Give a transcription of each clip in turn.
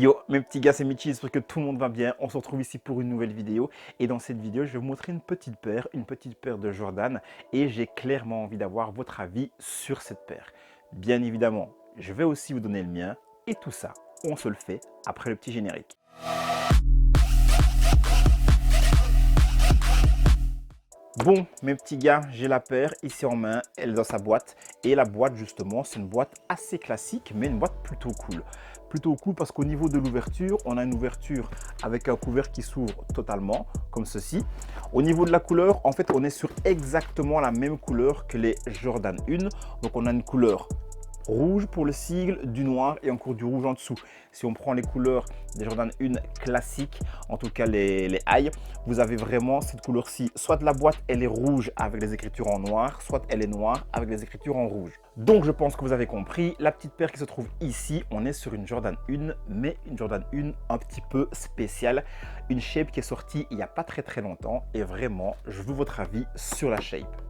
Yo, mes petits gars, c'est Michi, j'espère que tout le monde va bien. On se retrouve ici pour une nouvelle vidéo. Et dans cette vidéo, je vais vous montrer une petite paire de Jordan. Et j'ai clairement envie d'avoir votre avis sur cette paire. Bien évidemment, je vais aussi vous donner le mien. Et tout ça, on se le fait après le petit générique. Bon, mes petits gars, j'ai la paire ici en main, elle est dans sa boîte. Et la boîte, justement, c'est une boîte assez classique, mais une boîte plutôt cool. Plutôt cool parce qu'au niveau de l'ouverture, on a une ouverture avec un couvercle qui s'ouvre totalement, comme ceci. Au niveau de la couleur, en fait, on est sur exactement la même couleur que les Jordan 1. Donc, on a une couleur rouge pour le sigle, du noir et encore du rouge en dessous. Si on prend les couleurs des Jordan 1 classiques, en tout cas les high, vous avez vraiment cette couleur-ci. Soit la boîte, elle est rouge avec les écritures en noir, soit elle est noire avec les écritures en rouge. Donc je pense que vous avez compris, la petite paire qui se trouve ici, on est sur une Jordan 1, mais une Jordan 1 un petit peu spéciale. Une shape qui est sortie il n'y a pas très longtemps et vraiment, je veux votre avis sur la shape.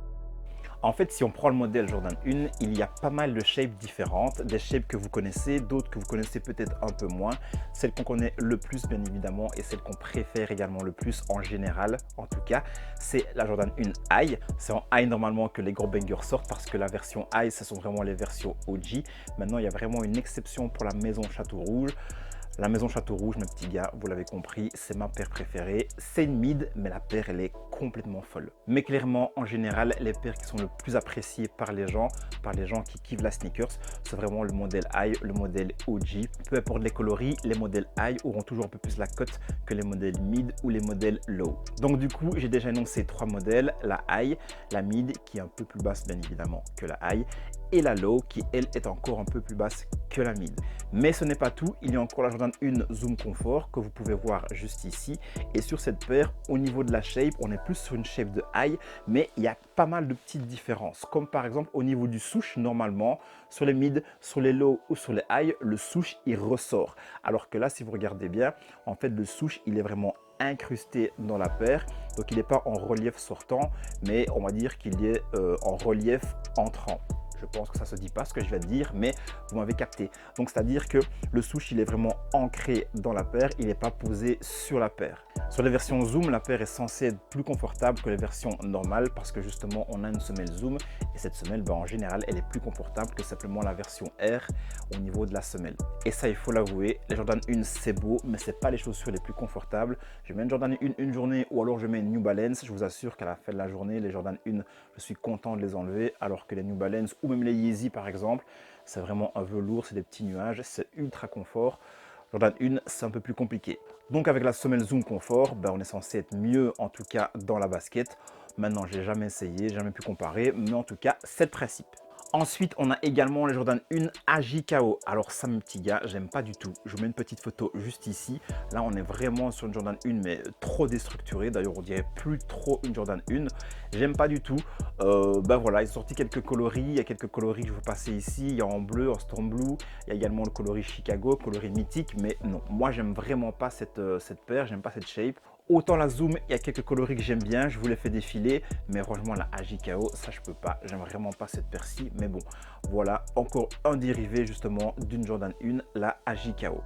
En fait, si on prend le modèle Jordan 1, il y a pas mal de shapes différentes, des shapes que vous connaissez, d'autres que vous connaissez peut-être un peu moins. Celle qu'on connaît le plus, bien évidemment, et celle qu'on préfère également le plus en général, en tout cas, c'est la Jordan 1 High. C'est en High normalement que les gros bangers sortent parce que la version High, ce sont vraiment les versions OG. Maintenant, il y a vraiment une exception pour la maison Château Rouge. La maison Château Rouge, mes petits gars, vous l'avez compris, c'est ma paire préférée. C'est une mid, mais la paire, elle est complètement folle. Mais clairement, en général, les paires qui sont le plus appréciées par les gens qui kiffent la sneakers, c'est vraiment le modèle high, le modèle OG. Peu importe les coloris, les modèles high auront toujours un peu plus la cote que les modèles mid ou les modèles low. Donc du coup, j'ai déjà énoncé trois modèles, la high, la mid qui est un peu plus basse bien évidemment que la high, et la low qui elle est encore un peu plus basse que la mid. Mais ce n'est pas tout, il y a encore la Jordan 1 Zoom Comfort que vous pouvez voir juste ici. Et sur cette paire, au niveau de la shape, on est plus sur une shape de high, mais il y a pas mal de petites différences. Comme par exemple au niveau du souche, normalement, sur les mid, sur les low ou sur les high, le souche il ressort. Alors que là, si vous regardez bien, en fait le souche il est vraiment incrusté dans la paire, donc il n'est pas en relief sortant, mais on va dire qu'il est en relief entrant. Je pense que ça ne se dit pas ce que je vais dire, mais vous m'avez capté. Donc, c'est-à-dire que le souche, il est vraiment ancré dans la paire, il n'est pas posé sur la paire. Sur les versions Zoom, la paire est censée être plus confortable que les versions normales parce que justement, on a une semelle Zoom et cette semelle, en général, elle est plus confortable que simplement la version R au niveau de la semelle. Et ça, il faut l'avouer, les Jordan 1, c'est beau, mais ce n'est pas les chaussures les plus confortables. Je mets une Jordan 1 une journée ou alors je mets une New Balance. Je vous assure qu'à la fin de la journée, les Jordan 1, je suis content de les enlever alors que les New Balance ou même les Yeezy par exemple, c'est vraiment un velours, c'est des petits nuages, c'est ultra confort. Jordan 1, c'est un peu plus compliqué. Donc avec la semelle Zoom Confort, on est censé être mieux en tout cas dans la basket. Maintenant, je n'ai jamais essayé, jamais pu comparer, mais en tout cas, c'est le principe. Ensuite, on a également les Jordan 1 AJKO. Alors ça, mes petits gars, j'aime pas du tout. Je vous mets une petite photo juste ici. Là, on est vraiment sur une Jordan 1, mais trop déstructurée. D'ailleurs, on dirait plus trop une Jordan 1. J'aime pas du tout. Voilà, ils ont sorti quelques coloris. Il y a quelques coloris que je vais passer ici. Il y a en bleu, en storm blue. Il y a également le coloris Chicago, coloris mythique. Mais non, moi, j'aime vraiment pas cette paire. J'aime pas cette shape. Autant la Zoom, il y a quelques coloris que j'aime bien, je vous les fais défiler, mais franchement la AJKO, ça je peux pas, j'aime vraiment pas cette paire-ci, mais bon, voilà, encore un dérivé justement d'une Jordan 1, la AJKO.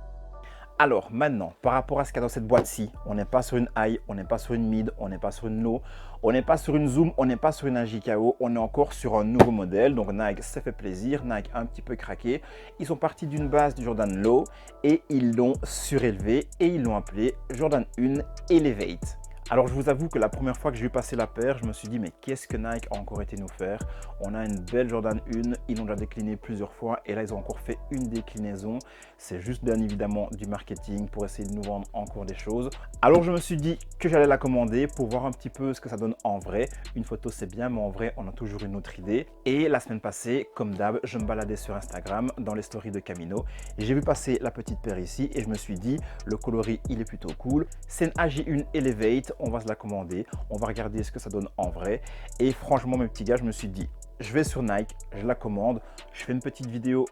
Alors maintenant, par rapport à ce qu'il y a dans cette boîte-ci, on n'est pas sur une high, on n'est pas sur une mid, on n'est pas sur une low, on n'est pas sur une zoom, on n'est pas sur une AJKO, on est encore sur un nouveau modèle. Donc Nike, ça fait plaisir, Nike a un petit peu craqué. Ils sont partis d'une base du Jordan Low et ils l'ont surélevé et ils l'ont appelé Jordan 1 Elevate. Alors je vous avoue que la première fois que j'ai vu passer la paire, je me suis dit mais qu'est-ce que Nike a encore été nous faire? On a une belle Jordan 1, ils l'ont déjà décliné plusieurs fois et là ils ont encore fait une déclinaison. C'est juste bien évidemment du marketing pour essayer de nous vendre encore des choses. Alors je me suis dit que j'allais la commander pour voir un petit peu ce que ça donne en vrai. Une photo c'est bien, mais en vrai on a toujours une autre idée. Et la semaine passée, comme d'hab, je me baladais sur Instagram dans les stories de Camino. J'ai vu passer la petite paire ici et je me suis dit le coloris il est plutôt cool. C'est une AJ1 Elevate. On va se la commander, on va regarder ce que ça donne en vrai. Et franchement, mes petits gars, je me suis dit, je vais sur Nike, je la commande, je fais une petite vidéo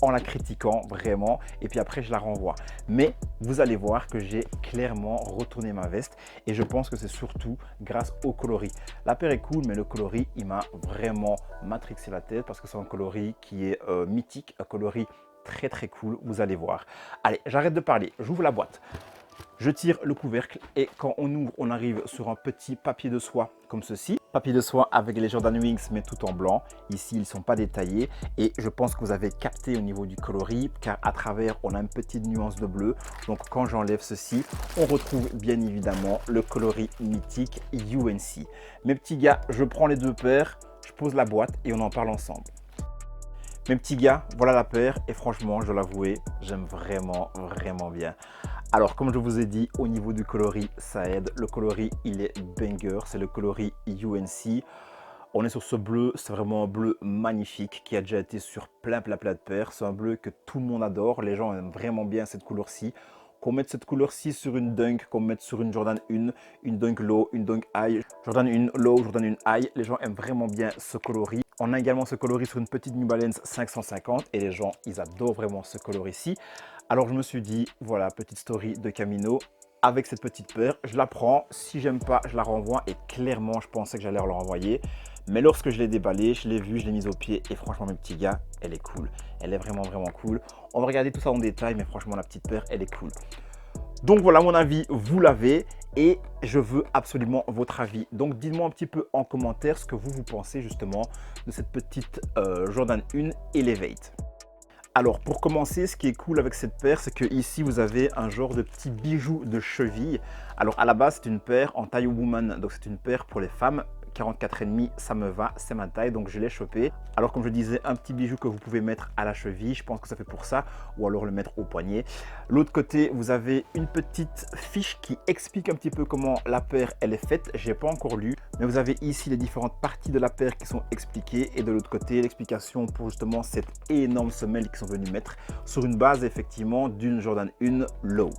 en la critiquant vraiment et puis après je la renvoie. Mais vous allez voir que j'ai clairement retourné ma veste et je pense que c'est surtout grâce au coloris. La paire est cool, mais le coloris, il m'a vraiment matrixé la tête parce que c'est un coloris qui est mythique, un coloris très très cool, vous allez voir. Allez, j'arrête de parler, j'ouvre la boîte. Je tire le couvercle et quand on ouvre, on arrive sur un petit papier de soie comme ceci. Papier de soie avec les Jordan Wings mais tout en blanc. Ici, ils ne sont pas détaillés et je pense que vous avez capté au niveau du coloris car à travers, on a une petite nuance de bleu. Donc quand j'enlève ceci, on retrouve bien évidemment le coloris mythique UNC. Mes petits gars, je prends les deux paires, je pose la boîte et on en parle ensemble. Mes petits gars, voilà la paire et franchement, je dois l'avouer, j'aime vraiment bien. Alors, comme je vous ai dit, au niveau du coloris, ça aide. Le coloris, il est banger, c'est le coloris UNC. On est sur ce bleu, c'est vraiment un bleu magnifique qui a déjà été sur plein de paires. C'est un bleu que tout le monde adore, les gens aiment vraiment bien cette couleur-ci. Qu'on mette cette couleur-ci sur une Dunk, qu'on mette sur une Jordan 1, une Dunk Low, une Dunk High, Jordan 1 Low, Jordan 1 High, les gens aiment vraiment bien ce coloris. On a également ce coloris sur une petite New Balance 550 et les gens, ils adorent vraiment ce coloris-ci. Alors je me suis dit, voilà, petite story de Camino. Avec cette petite paire, je la prends. Si j'aime pas, je la renvoie. Et clairement, je pensais que j'allais la renvoyer. Mais lorsque je l'ai déballée, je l'ai vue, je l'ai mise au pied. Et franchement, mes petits gars, elle est cool. Elle est vraiment cool. On va regarder tout ça en détail. Mais franchement, la petite paire, elle est cool. Donc voilà mon avis, vous l'avez. Et je veux absolument votre avis. Donc dites-moi un petit peu en commentaire ce que vous pensez justement de cette petite Jordan 1 Elevate. Alors pour commencer, ce qui est cool avec cette paire, c'est que ici vous avez un genre de petit bijou de cheville. Alors à la base, c'est une paire en taille woman, donc c'est une paire pour les femmes. 44,5, ça me va, c'est ma taille, donc je l'ai chopé. Alors comme je disais, un petit bijou que vous pouvez mettre à la cheville, je pense que ça fait pour ça, ou alors le mettre au poignet. L'autre côté, vous avez une petite fiche qui explique un petit peu comment la paire elle est faite. J'ai pas encore lu, mais vous avez ici les différentes parties de la paire qui sont expliquées, et de l'autre côté, l'explication pour justement cette énorme semelle qu'ils sont venus mettre sur une base effectivement d'une Jordan 1 Low.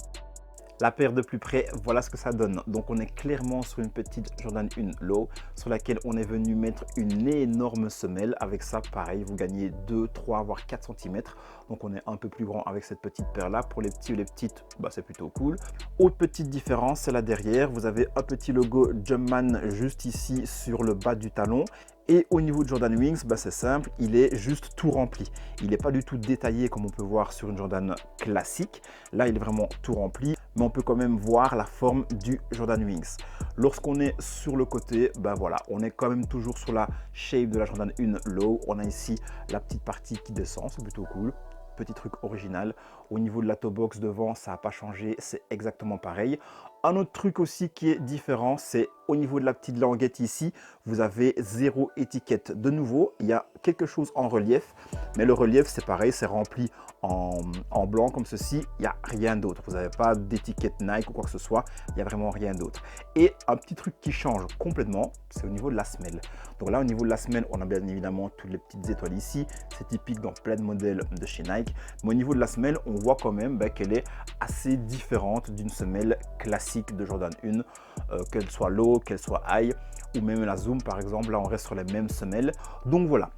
La paire de plus près, voilà ce que ça donne. Donc on est clairement sur une petite Jordan 1 Low sur laquelle on est venu mettre une énorme semelle. Avec ça, pareil, vous gagnez 2, 3, voire 4 cm. Donc on est un peu plus grand avec cette petite paire là. Pour les petits ou les petites, bah, c'est plutôt cool. Autre petite différence, c'est là derrière. Vous avez un petit logo Jumpman juste ici sur le bas du talon. Et au niveau de Jordan Wings, bah c'est simple, il est juste tout rempli. Il n'est pas du tout détaillé comme on peut voir sur une Jordan classique. Là, il est vraiment tout rempli, mais on peut quand même voir la forme du Jordan Wings. Lorsqu'on est sur le côté, bah voilà, on est quand même toujours sur la shape de la Jordan 1 Low. On a ici la petite partie qui descend, c'est plutôt cool. Petit truc original. Au niveau de la toe box devant, ça n'a pas changé, c'est exactement pareil. Un autre truc aussi qui est différent, c'est au niveau de la petite languette ici, vous avez 0 étiquette. De nouveau, il y a quelque chose en relief, mais le relief c'est pareil, c'est rempli en blanc comme ceci, il n'y a rien d'autre. Vous n'avez pas d'étiquette Nike ou quoi que ce soit, il n'y a vraiment rien d'autre. Et un petit truc qui change complètement, c'est au niveau de la semelle. Donc là, au niveau de la semelle, on a bien évidemment toutes les petites étoiles ici, c'est typique dans plein de modèles de chez Nike. Mais au niveau de la semelle, on voit quand même qu'elle est assez différente d'une semelle classique de Jordan 1, qu'elle soit low, qu'elle soit high, ou même la Zoom par exemple, là on reste sur les mêmes semelles. Donc voilà,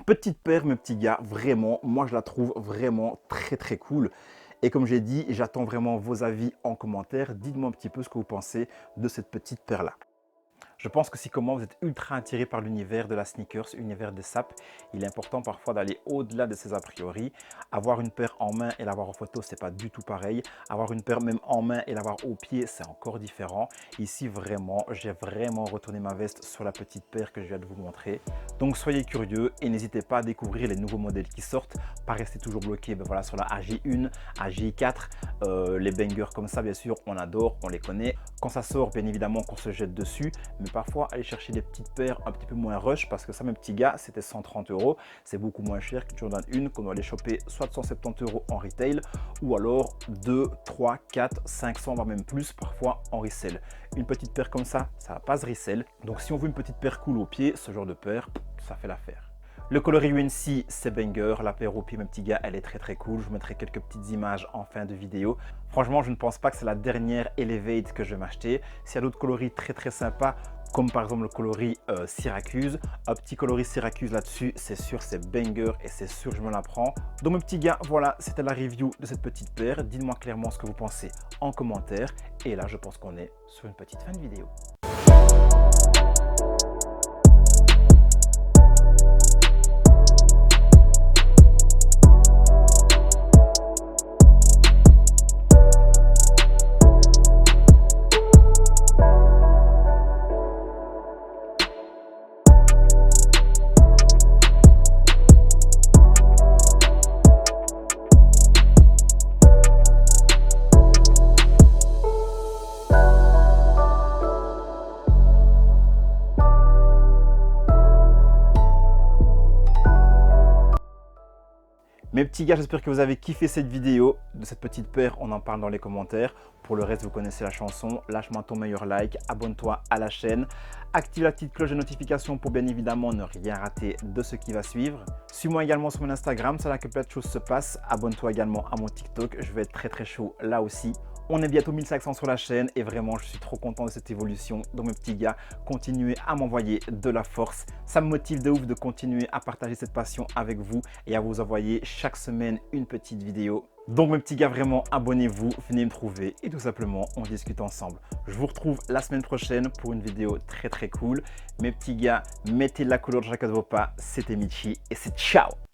petite paire mes petits gars, vraiment, moi je la trouve vraiment très cool. Et comme j'ai dit, j'attends vraiment vos avis en commentaire. Dites-moi un petit peu ce que vous pensez de cette petite paire là. Je pense que si comme moi vous êtes ultra attiré par l'univers de la sneakers, l'univers des sapes, il est important parfois d'aller au-delà de ses a priori. Avoir une paire en main et l'avoir en photo, c'est pas du tout pareil. Avoir une paire même en main et l'avoir au pied, c'est encore différent. Ici vraiment, j'ai vraiment retourné ma veste sur la petite paire que je viens de vous montrer. Donc soyez curieux et n'hésitez pas à découvrir les nouveaux modèles qui sortent. Pas rester toujours bloqué voilà, sur la AJ1, AJ4, les bangers comme ça bien sûr, on adore, on les connaît. Quand ça sort, bien évidemment qu'on se jette dessus. Mais parfois aller chercher des petites paires un petit peu moins rush parce que ça mes petits gars c'était 130 €, c'est beaucoup moins cher que Jordan 1 qu'on doit aller choper soit 170 € en retail ou alors 2, 3, 4, 500 voire même plus parfois en resell. Une petite paire comme ça va pas se resell, donc si on veut une petite paire cool au pied, ce genre de paire ça fait l'affaire. Le coloris UNC, c'est banger. La paire au pied, mes petits gars, elle est très cool. Je vous mettrai quelques petites images en fin de vidéo. Franchement, je ne pense pas que c'est la dernière Elevate que je vais m'acheter. S'il y a d'autres coloris très sympas, comme par exemple le coloris Syracuse, un petit coloris Syracuse là-dessus, c'est sûr, c'est banger et c'est sûr, je me la prends. Donc mes petits gars, voilà, c'était la review de cette petite paire. Dites-moi clairement ce que vous pensez en commentaire. Et là, je pense qu'on est sur une petite fin de vidéo. Mes petits gars, j'espère que vous avez kiffé cette vidéo de cette petite paire. On en parle dans les commentaires. Pour le reste, vous connaissez la chanson. Lâche-moi ton meilleur like, abonne-toi à la chaîne. Active la petite cloche de notification pour bien évidemment ne rien rater de ce qui va suivre. Suis-moi également sur mon Instagram, c'est là que plein de choses se passent. Abonne-toi également à mon TikTok, je vais être très chaud là aussi. On est bientôt 1500 sur la chaîne et vraiment je suis trop content de cette évolution. Donc mes petits gars, continuez à m'envoyer de la force. Ça me motive de ouf de continuer à partager cette passion avec vous et à vous envoyer chaque semaine une petite vidéo. Donc mes petits gars, vraiment abonnez-vous, venez me trouver et tout simplement on discute ensemble. Je vous retrouve la semaine prochaine pour une vidéo très cool. Mes petits gars, mettez de la couleur de chacun de vos pas. C'était Michi et c'est ciao!